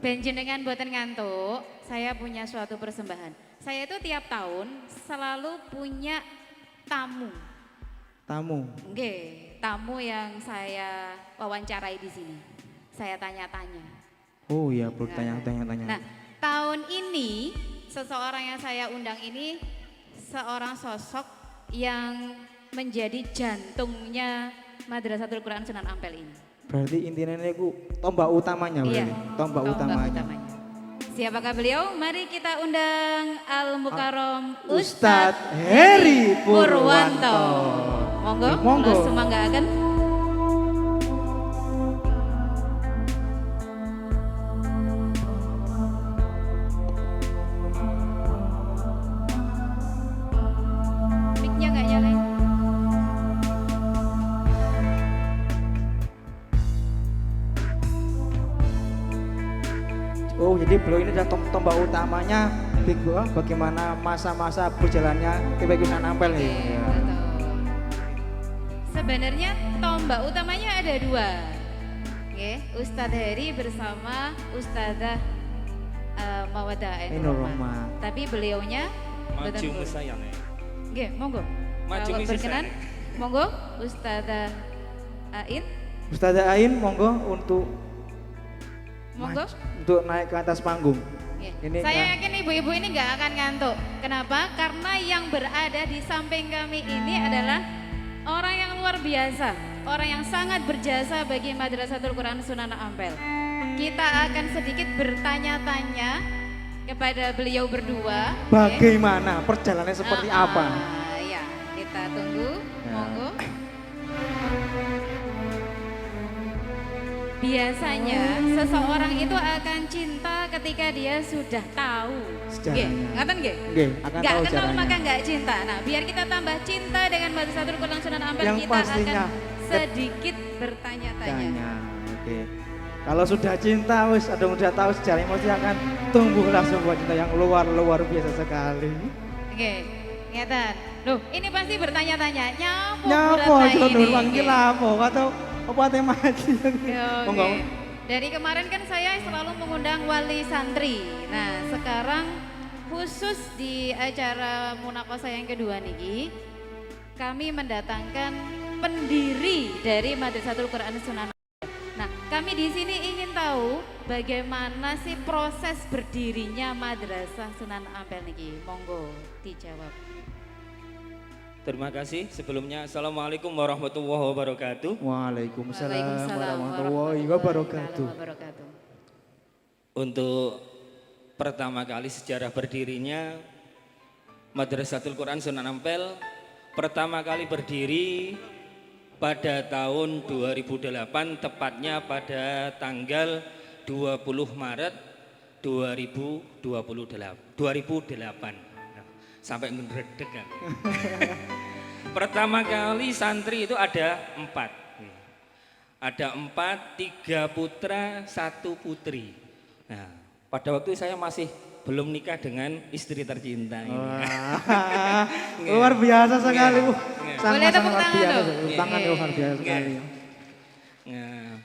Ben jenengan boten ngantuk, saya punya suatu persembahan. Saya itu tiap tahun selalu punya tamu. Tamu. Nggih, tamu yang saya wawancarai di sini. Saya tanya-tanya. Oh iya, bertanya-tanya. Nah, tahun ini seseorang yang saya undang ini seorang sosok yang menjadi jantungnya Madrasatul Quran Sunan Ampel ini. Berarti intinya itu tombak utamanya Iya, berarti. Tombak utamanya. Siapakah beliau? Mari kita undang Al Mukarrom Ustadz Heri Purwanto. Monggo, Monggo. langsung manggakan. Mic-nya nggak nyalain. Oh, jadi beliau ini adalah tombak utamanya bagaimana masa-masa berjalannya TPQ Sunan Ampel nih. Oke, Ya. betul. Sebenarnya tombak utamanya ada dua. Oke, Ustadz Heri bersama Ustadzah Mawadah Ainur Rahmah. Rahmah. Tapi beliaunya Maju saya nih. Oke, monggo. Maju Kalau misi berkenan, saya. monggo Ustadzah Ain, Ustazah Ain monggo untuk monggo. untuk naik ke atas panggung. Oke. Ini Saya kan- yakin ibu-ibu ini nggak akan ngantuk. Kenapa? Karena yang berada di samping kami ini adalah orang yang luar biasa, orang yang sangat berjasa bagi Madrasatul Quran Sunan Ampel. Kita akan sedikit bertanya-tanya kepada beliau berdua. Oke. Bagaimana perjalanannya seperti apa? Ya, kita tunggu. Ya. Monggo. Biasanya seseorang itu akan cinta ketika dia sudah tahu. Sejarahnya. Nggih, ngaten nggih? Nggih, akan Nggak tahu kenal caranya. maka nggak cinta. Nah, biar kita tambah cinta dengan Madrasatul Quran Sunan Ampel, Yang kita pastinya akan sedikit bertanya-tanya. Tanya. Oke. Kalau sudah cinta wis ada udah tahu sejarahnya pasti akan tumbuhlah sebuah cinta yang luar biasa sekali. Oke, ngeten. Loh, ini pasti bertanya-tanya. Nyapo Nyapa berat aja ini? nur bang Nggih. lapo atau apa teh mati. Monggo. Oke. Dari kemarin kan saya selalu mengundang wali santri. Nah, sekarang khusus di acara Munakosa yang kedua niki, kami mendatangkan pendiri dari Madrasatul Quran Sunan Ampel. Nah, kami di sini ingin tahu bagaimana sih proses berdirinya Madrasah Sunan Ampel niki. Monggo dijawab. Terima kasih. Sebelumnya Assalamualaikum warahmatullahi wabarakatuh. Waalaikumsalam warahmatullahi wabarakatuh. Untuk pertama kali sejarah berdirinya Madrasatul Quran Sunan Ampel pertama kali berdiri pada tahun 2008, tepatnya pada tanggal 20 Maret 2008. Sampai ngeredek kan. Pertama kali santri itu ada 4. Ada 4, 3 putra, 1 putri. Nah, pada waktu saya masih belum nikah dengan istri tercinta ini. Wah, luar biasa sekali. Boleh tepuk luar tangan biasa. dong? Tangan luar biasa sekali. Nah,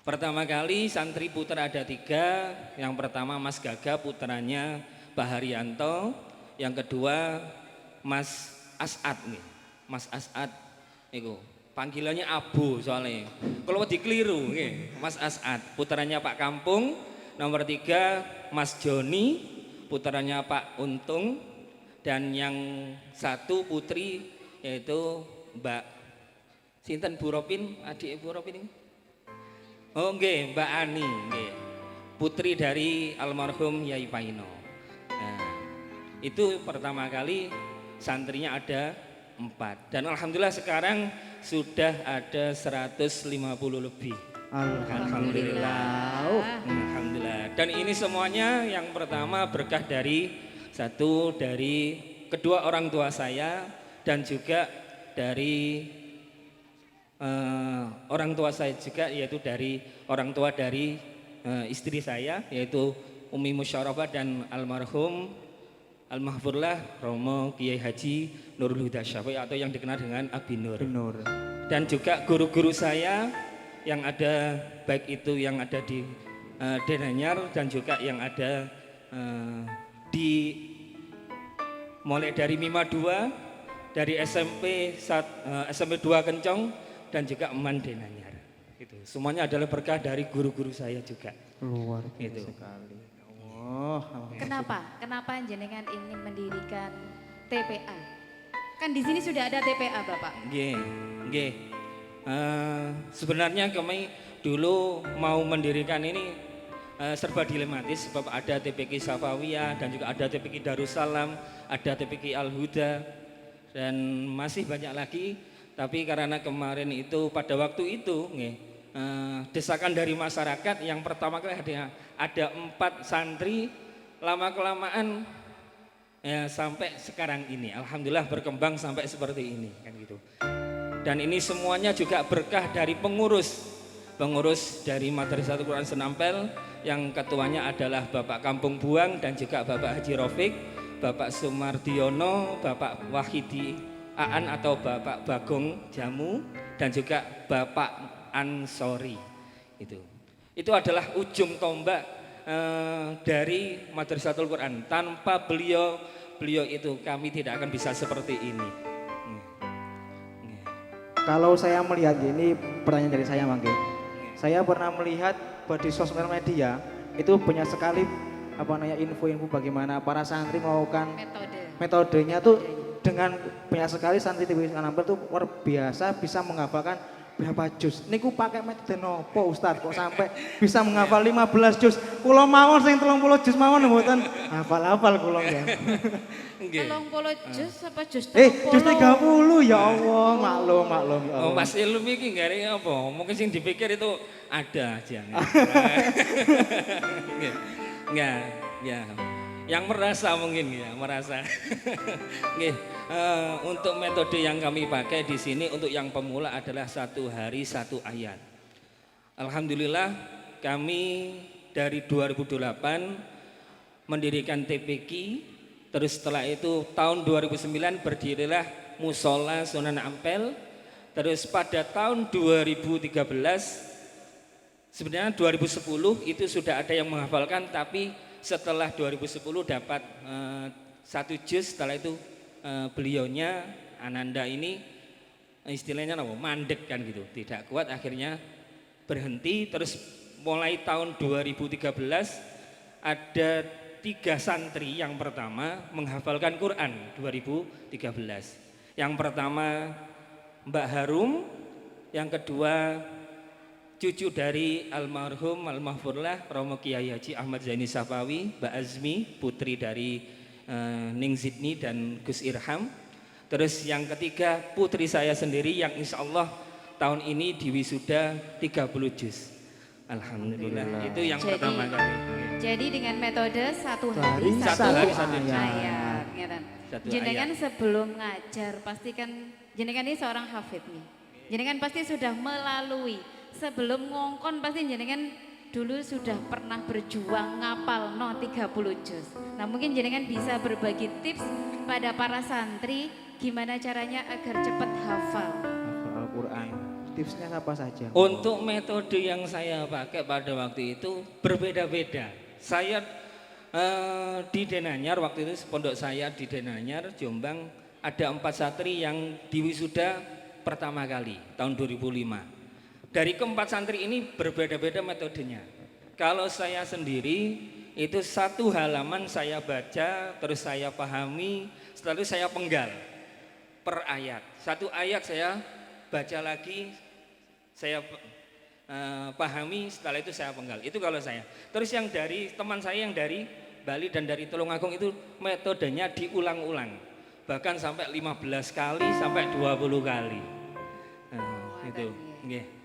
pertama kali santri putra ada 3. Yang pertama Mas Gaga, putranya Pak Haryanto. Yang kedua Mas As'ad nih. Mas As'ad niku panggilannya Abu soalnya. Kalau dikeliru nggih, Mas As'ad putranya Pak Kampung. Nomor 3 Mas Joni, putranya Pak Untung, dan yang 1 putri yaitu Mbak sinten Bu Ropin, adik Bu Ropin ini. Oh nggih, Mbak Ani nggih. Putri dari almarhum Yai Paino. Nah, itu pertama kali santrinya ada 4 dan alhamdulillah sekarang sudah ada 150 lebih. Alhamdulillah. Alhamdulillah. Dan ini semuanya yang pertama berkah dari kedua orang tua saya dan juga dari orang tua saya juga, yaitu dari orang tua dari istri saya, yaitu Umi Musyarafah dan almarhum Al-Mahfurlah Romo Kiai Haji Nurul Huda Syafi'i atau yang dikenal dengan Abi Nur. Benar. Dan juga guru-guru saya yang ada, baik itu yang ada di Denanyar dan juga yang ada di mulai dari MIMA 2, dari SMP 2 Kencong dan juga Eman Denanyar. Itu semuanya adalah berkah dari guru-guru saya juga. Luar biasa Itu. sekali. Oh, Kenapa jenengan ingin mendirikan TPA? Kan di sini sudah ada TPA, Bapak. Nggih. Sebenarnya kami dulu mau mendirikan ini serba dilematis sebab ada TPQ Safawiyah dan juga ada TPQ Darussalam, ada TPQ Al-Huda dan masih banyak lagi. Tapi karena kemarin itu pada waktu itu desakan dari masyarakat yang pertama kali ada 4 santri, lama kelamaan ya sampai sekarang ini alhamdulillah berkembang sampai seperti ini kan gitu. Dan ini semuanya juga berkah dari pengurus dari Madrasatul Quran Senampel yang ketuanya adalah Bapak Kampung Buang dan juga Bapak Haji Rafiq, Bapak Sumardiono, Bapak Wahidi Aan atau Bapak Bagong Jamu dan juga Bapak Ansori. Itu adalah ujung tombak dari Madrasatul Quran. Tanpa beliau itu kami tidak akan bisa seperti ini. kalau saya melihat ini pertanyaan dari saya Mangke. Saya pernah melihat di sosial media itu banyak sekali info-info bagaimana para santri melakukan metodenya tuh dengan banyak sekali santri TPQ Senampel tuh luar biasa bisa menghafalkan berapa juz. Niku pakai metode nopo Ustaz kok sampai bisa menghafal 15 juz. Kula mawon sing 30 juz mawon mboten hafal-hafal kula ya. 30 juz apa juz 30? Juz 30 ya Allah, maklum ya Allah. Oh, Mas Ilum iki gare apa? Mungkin sing dipikir itu ada aja. Enggak, ya. Yang merasa mungkin ya, merasa. Nggih, untuk metode yang kami pakai di sini untuk yang pemula adalah 1 hari 1 ayat. Alhamdulillah kami dari 2008 mendirikan TPQ, terus setelah itu tahun 2009 berdirilah Musola Sunan Ampel, terus pada tahun 2013 sebenarnya 2010 itu sudah ada yang menghafalkan tapi setelah 2010 dapat 1 juz, setelah itu beliaunya Ananda ini istilahnya mandek kan gitu, tidak kuat akhirnya berhenti. Terus mulai tahun 2013 ada 3 santri yang pertama menghafalkan Quran 2013. Yang pertama Mbak Harum, yang kedua cucu dari almarhum almahfurlah Romo Kiai Haji Ahmad Zaini Safawi, Mbak Azmi, putri dari Ning Zidni dan Gus Irham. Terus yang ketiga putri saya sendiri yang insya Allah tahun ini diwisuda 30 juz. Alhamdulillah. Itu yang pertama kali. Jadi dengan metode 1 hari 1 ayat. Jenengan sebelum ngajar pasti kan jenengan ini seorang hafid nih. Jenengan pasti sudah melalui. Sebelum ngongkon pasti jenengan dulu sudah pernah berjuang ngapal 30 juz. Nah mungkin jenengan bisa berbagi tips pada para santri gimana caranya agar cepat hafal Al-Quran. Tipsnya apa saja? Untuk metode yang saya pakai pada waktu itu berbeda-beda. Saya di Denanyar waktu itu pondok saya di Denanyar Jombang ada 4 santri yang diwisuda pertama kali tahun 2005. Dari keempat santri ini berbeda-beda metodenya. Kalau saya sendiri itu 1 halaman saya baca, terus saya pahami, setelah itu saya penggal per ayat. 1 ayat saya baca lagi, saya pahami, setelah itu saya penggal. Itu kalau saya. Terus yang dari teman saya yang dari Bali dan dari Tulungagung itu metodenya diulang-ulang. Bahkan sampai 15 kali sampai 20 kali. Itu. Nggih.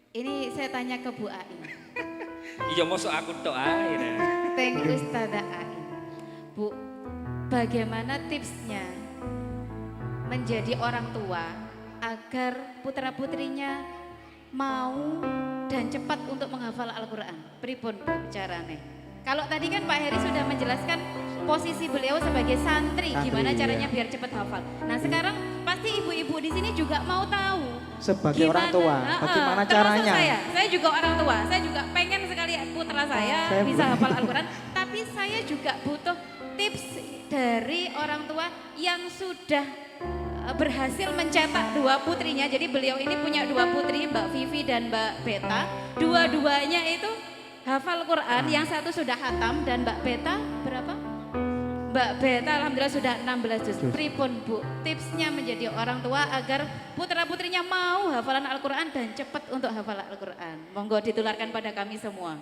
Ini saya tanya ke Bu Ain. Iya masuk aku tok ae. Thank you Ustazah Ain. Bu, bagaimana tipsnya menjadi orang tua agar putra-putrinya mau dan cepat untuk menghafal Al-Quran? Pripun Bu carane? Kalau tadi kan Pak Heri sudah menjelaskan posisi beliau sebagai santri gimana caranya biar cepat hafal. Nah sekarang pasti ibu-ibu di sini juga mau tahu sebagai orang tua bagaimana caranya. Saya juga orang tua, saya juga pengen sekali putra saya bisa hafal Al-Quran, tapi saya juga butuh tips dari orang tua yang sudah berhasil mencetak 2 putrinya. Jadi beliau ini punya 2 putri, Mbak Vivi dan Mbak Beta. Dua-duanya itu hafal Quran, yang satu sudah khatam dan Mbak Beta berapa? Mbak Beta alhamdulillah sudah 16 juz. Pripun Bu, tipsnya menjadi orang tua agar putra-putrinya mau hafalan Al-Quran dan cepat untuk hafal Al-Quran. Monggo ditularkan pada kami semua.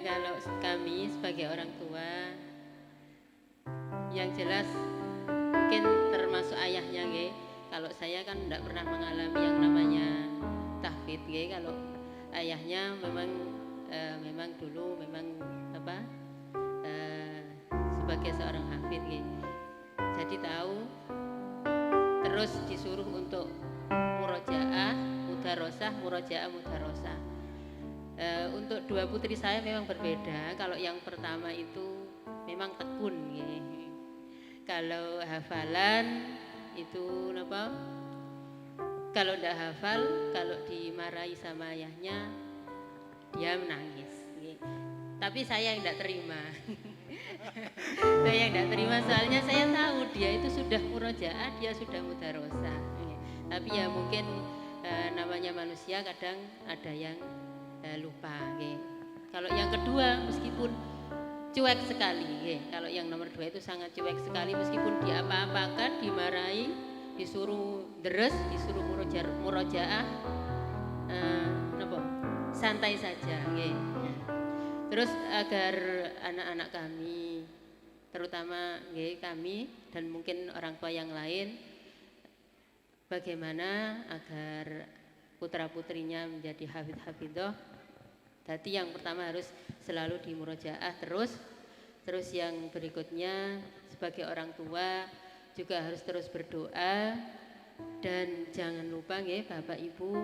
Kalau kami sebagai orang tua, yang jelas mungkin termasuk ayahnya, kalau saya kan tidak pernah mengalami yang namanya tahfidz. Kalau ayahnya memang dulu sebagai seorang hafid, jadi tahu, terus disuruh untuk murojaah, mudarosah, mudarosah. Untuk 2 putri saya memang berbeda. Kalau yang pertama itu memang tekun, kalau hafalan itu kalau tidak hafal, kalau dimarahi sama ayahnya dia menangis. Tapi saya yang tidak terima. Saya yang tidak terima, soalnya saya tahu dia itu sudah murojaah, dia sudah mudarosah. Tapi ya mungkin namanya manusia kadang ada yang lupa. Kalau yang kedua meskipun cuek sekali, kalau yang nomor 2 itu sangat cuek sekali, meskipun diapa-apakan, dimarahi, disuruh deres, disuruh murojaah, santai saja. Terus agar anak-anak kami, terutama kami dan mungkin orang tua yang lain, bagaimana agar putra-putrinya menjadi hafidh-hafidhoh. Jadi yang pertama harus selalu dimurojaah terus yang berikutnya sebagai orang tua juga harus terus berdoa, dan jangan lupa Bapak Ibu,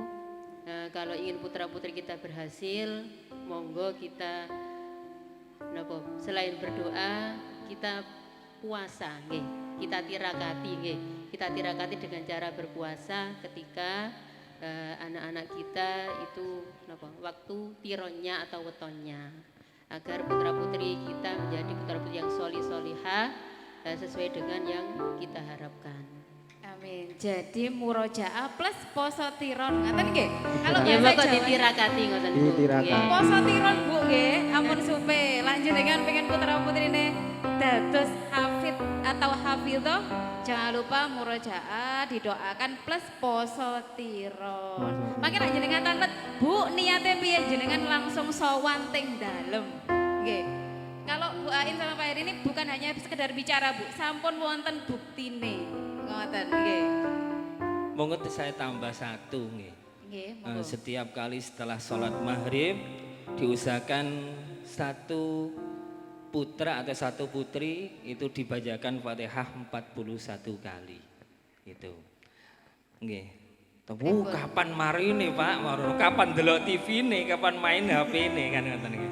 kalau ingin putra-putri kita berhasil, monggo kita selain berdoa kita puasa, kita tirakati dengan cara berpuasa ketika anak-anak kita itu waktu tironnya atau wetonnya, agar putra-putri kita menjadi putra-putri yang solihah sesuai dengan yang kita harapkan. Amin. Jadi murojaah plus poso tiron, ngaten nggih? Kalau ya bahasa kok Jawa ditirakati ngoten Bu. poso tiron Bu nggih, ampun supe. Lanjut dengan pengen putra-putrine dados hafid atau hafidhoh, jangan lupa murojaah didoakan plus poso tiron. Makin jenengan tanlet, Bu niate piye jenengan langsung sowan teng dalem. Nggih. Kalau Bu Ain sama Pak Heri ini bukan hanya sekedar bicara Bu, sampun wonten buktine. Ngoten nggih. Monggo saya tambah 1 nggih. Nggih, monggo. Setiap kali setelah sholat maghrib diusahakan 1 putra atau 1 putri itu dibacakan Fatihah 41 kali. Itu. Nggih. Kapan mari nih Pak? Kapan delok TV nih? Kapan main HP nih kan ngoten nggih.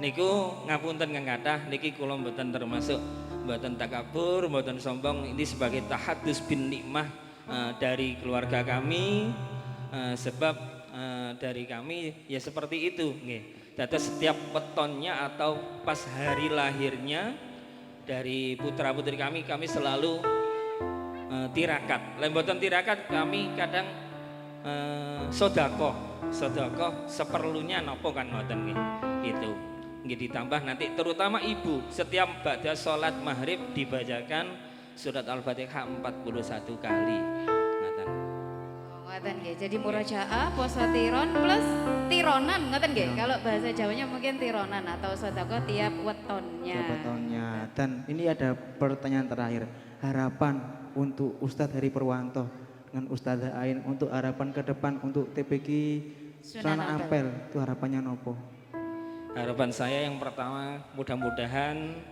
Niku ngapunten kang kathah, niki kula mboten termasuk mboten takabur, mboten sombong. Ini sebagai tahadus bin nikmah dari keluarga kami, sebab dari kami ya seperti itu nggih. Dados setiap wetonnya atau pas hari lahirnya dari putra-putri kami selalu tirakat. Lain mboten tirakat, kami kadang sedekah seperlunya napa kan ngoten nggih. Itu. Nggih ditambah nanti terutama ibu setiap ba'da sholat maghrib dibacakan surat Al-Fatihah 41 kali. Ngoten. Ngoten nggih. Jadi murojaah, poso tiron plus tironan ngoten nggih. Kalau bahasa Jawanya mungkin tironan atau sedekah tiap wetonnya. Dan ini ada pertanyaan terakhir. Harapan untuk Ustadz Heri Purwanto dengan Ustadzah Ain untuk harapan ke depan untuk TPQ Sunan Ampel, itu harapannya nopo? Harapan saya yang pertama mudah-mudahan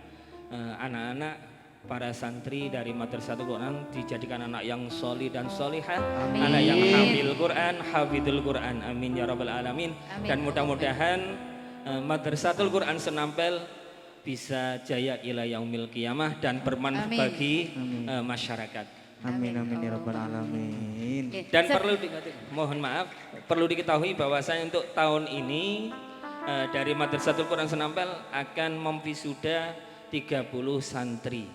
anak-anak para santri dari Madrasatul Quran dijadikan anak yang solih dan solihah, anak yang hafidul Quran, amin ya rabbal alamin. Dan mudah-mudahan Madrasatul Quran Senampel bisa jaya ila yaumil qiyamah dan bermanfaat bagi masyarakat. Amin amin ya rabbal alamin. Dan perlu diketahui bahwasanya untuk tahun ini dari Madrasatul Quran Senampel akan memwisuda 30 santri.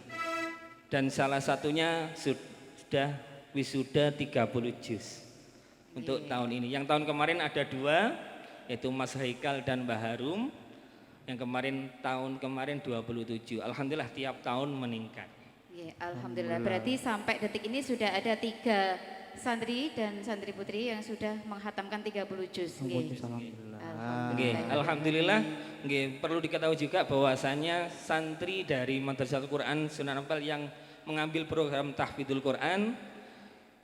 Dan salah satunya sudah wisuda 30 juz untuk tahun ini. Yang tahun kemarin ada 2, yaitu Mas Haikal dan Mbah Harum. Yang tahun kemarin 27. Alhamdulillah tiap tahun meningkat. Ya, alhamdulillah. Berarti sampai detik ini sudah ada 3 santri dan santri putri yang sudah menghatamkan 30 juz. Alhamdulillah. Alhamdulillah. Perlu diketahui juga bahwasanya santri dari Madrasatul Quran Sunan Ampel yang mengambil program tahfidzul Quran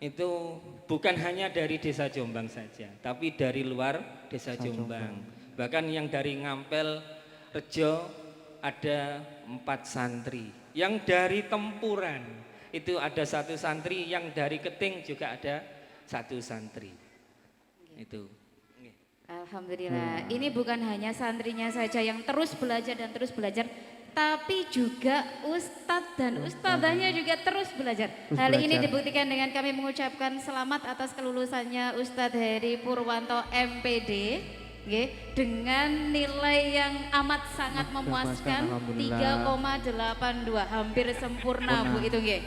itu bukan hanya dari desa Jombang saja, tapi dari luar desa Jombang. Bahkan yang dari Ngampel, Rejo ada 4 santri. Yang dari Tempuran itu ada 1 santri, yang dari Keting juga ada 1 santri. Itu. Alhamdulillah. Ini bukan hanya santrinya saja yang terus belajar dan terus belajar, tapi juga ustadz dan ustadzahnya juga terus belajar. Hal ini dibuktikan dengan kami mengucapkan selamat atas kelulusannya Ustadz Heri Purwanto MPD dengan nilai yang amat sangat memuaskan 3,82, hampir sempurna Bu itu nggih.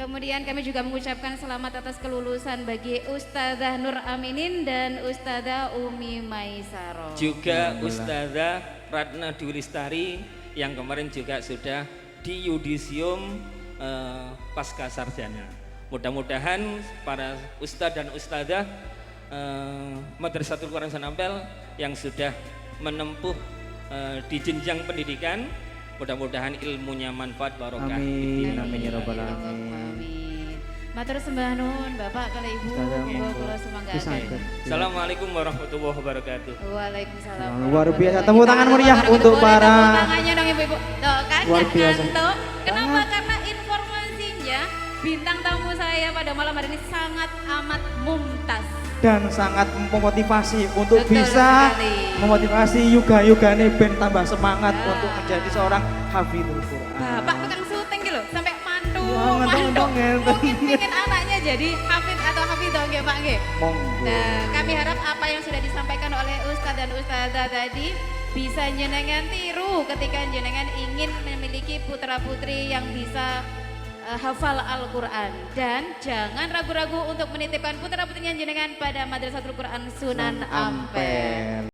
Kemudian kami juga mengucapkan selamat atas kelulusan bagi Ustadzah Nur Aminin dan Ustadzah Umi Maisaro. Juga Ustadzah Ratna Dulistari yang kemarin juga sudah di yudisium pasca sarjana. Mudah-mudahan para ustadz dan ustadzah Madrasatul Quran Senampel yang sudah menempuh di jenjang pendidikan, mudah-mudahan ilmunya manfaat barokah. Amin, amin ya rabbal alamin. Matur sembah nuwun Bapak kali Ibu, monggo kula sumanggaken. Assalamualaikum warahmatullahi wabarakatuh. Waalaikumsalam. Luar biasa, tepuk tangan meriah untuk para tepuk tangannya dong Ibu-ibu. Tuh kan luar biasa. Kenapa? Karena informasinya bintang tamu saya pada malam hari ini sangat amat mumtaz dan sangat memotivasi untuk Betul bisa sekali. memotivasi yuga-yugane ben tambah semangat untuk menjadi seorang hafizul Quran. Bapak tukang syuting gitu sampai mantu, Ngentong, mungkin pengen anaknya jadi hafid atau hafidhah nggih Pak nggih. Monggo. Nah, kami harap apa yang sudah disampaikan oleh Ustadz dan Ustadzah tadi bisa jenengan tiru ketika jenengan ingin memiliki putra-putri yang bisa hafal Al-Quran. Dan jangan ragu-ragu untuk menitipkan putra-putrinya jenengan pada Madrasatul Quran Sunan Ampel.